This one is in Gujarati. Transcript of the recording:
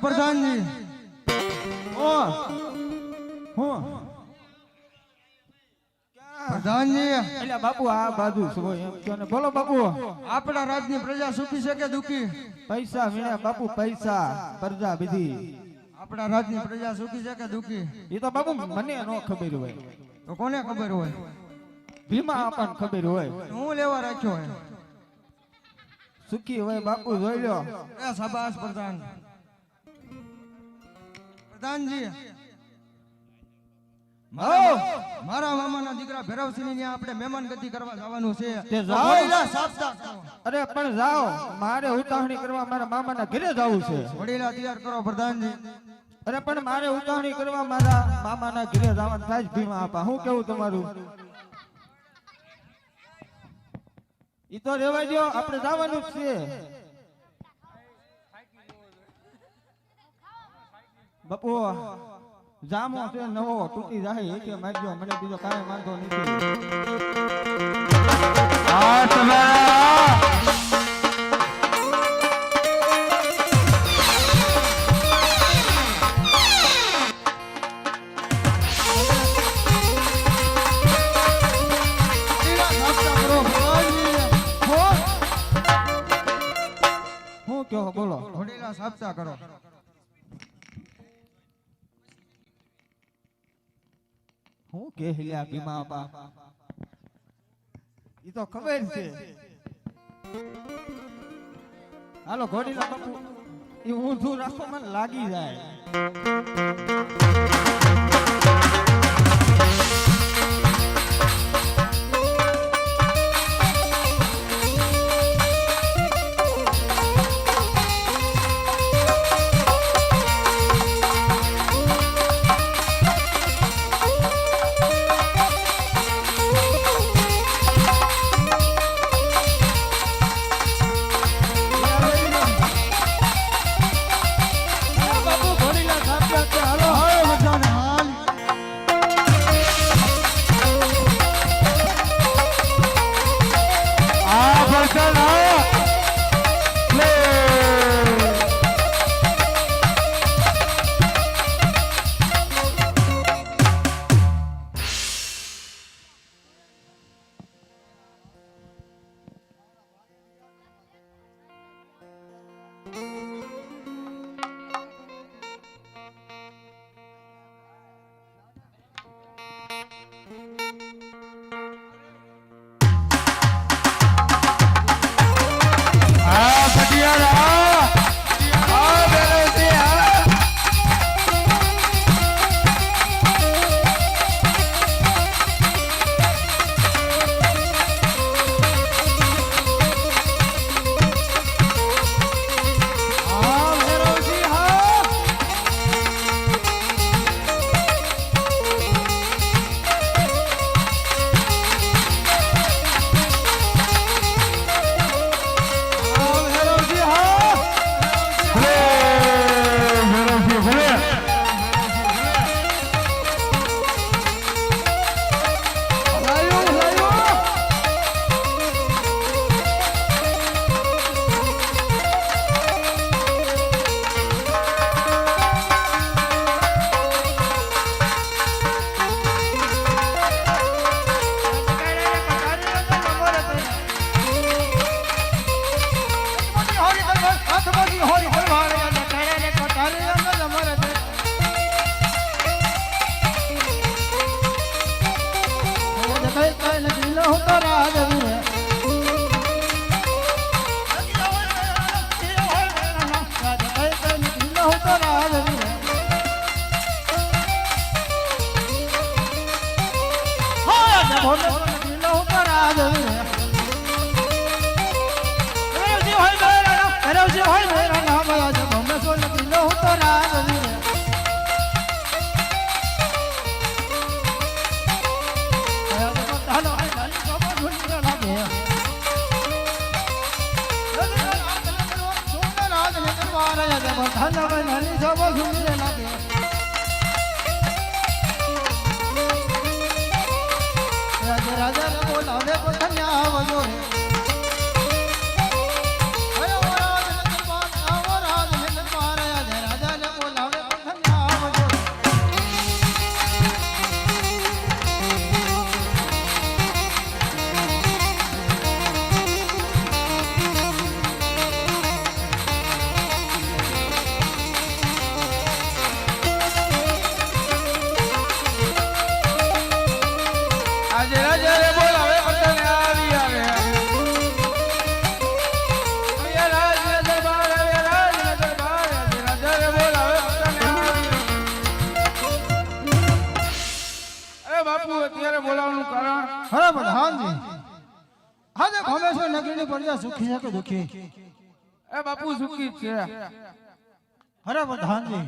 પ્રધાનજી પ્રધાનજી એટલે બાપુ આ બાજુ એમ બોલો બાપુ આપણા રાજની પ્રજા સુખી છે કે દુખી? પૈસા વીણ્યા બાપુ પૈસા પ્રજા વિધિ આપણા રાજની પ્રજા સુખી છે કે દુખી? એ તો બાપુ મને ન ખબર હોય તો કોને ખબર હોય? ભીમા આપણને ખબર હોય. હું લેવા રાખ્યો હોય સુખી હોય બાપુ જોઈ લો. એ શાબાશ પ્રધાન. પ્રધાનજી મારા મામાના દીકરા ભૈરવસિંહ ને આપણે મહેમાન ગતિ કરવા જવાનું છે. અરે પણ જાઓ, મારે ઉતાવળી કરવા મારા મામાના ઘરે જવું છે. વડીલા તૈયાર કરો પ્રધાનજી. અરે પણ મારે ઉતાવળી કરવા મારા મામાના ઘરે જવાનું થાય. ભીમા આપા હું કેવું તમારું? ઈ તો રેવા દો, આપણે જવાનું જ છે. બાપુ જામો છે નવો તૂટી જાય એટલે મારજો, મને બીજો કાંઈ વાંધો નથી. હું કહો બોલો. ઘોડીલા સાબતા કરો. હું કે હિલ્યા ભીમા આપા ઈ તો ખબર છે. હાલો ઘોડીલા બાપુ ઈ ઊંધું રાખો મને લાગી જાય. હાલો હું તો રાજવીર હું તો રાજવીર રાજા બોલાવે પથન્યા આવજો રાજાને બોલાવે પથન્યા આવજો આજે રાજાને બોલાવે પતંગ આવી આવે અહીંયા રાજને દરબાર આવે રાજને દરબાર આજે રાજાને બોલાવે પતંગ આવી અરે બાપુ અત્યારે બોલાવવાનું કારણ અરે પ્રધાનજી આજે ભમેશ્વર નગરીની પ્રજા સુખી છે કે દુખી એ બાપુ સુખી જ છે અરે પ્રધાનજી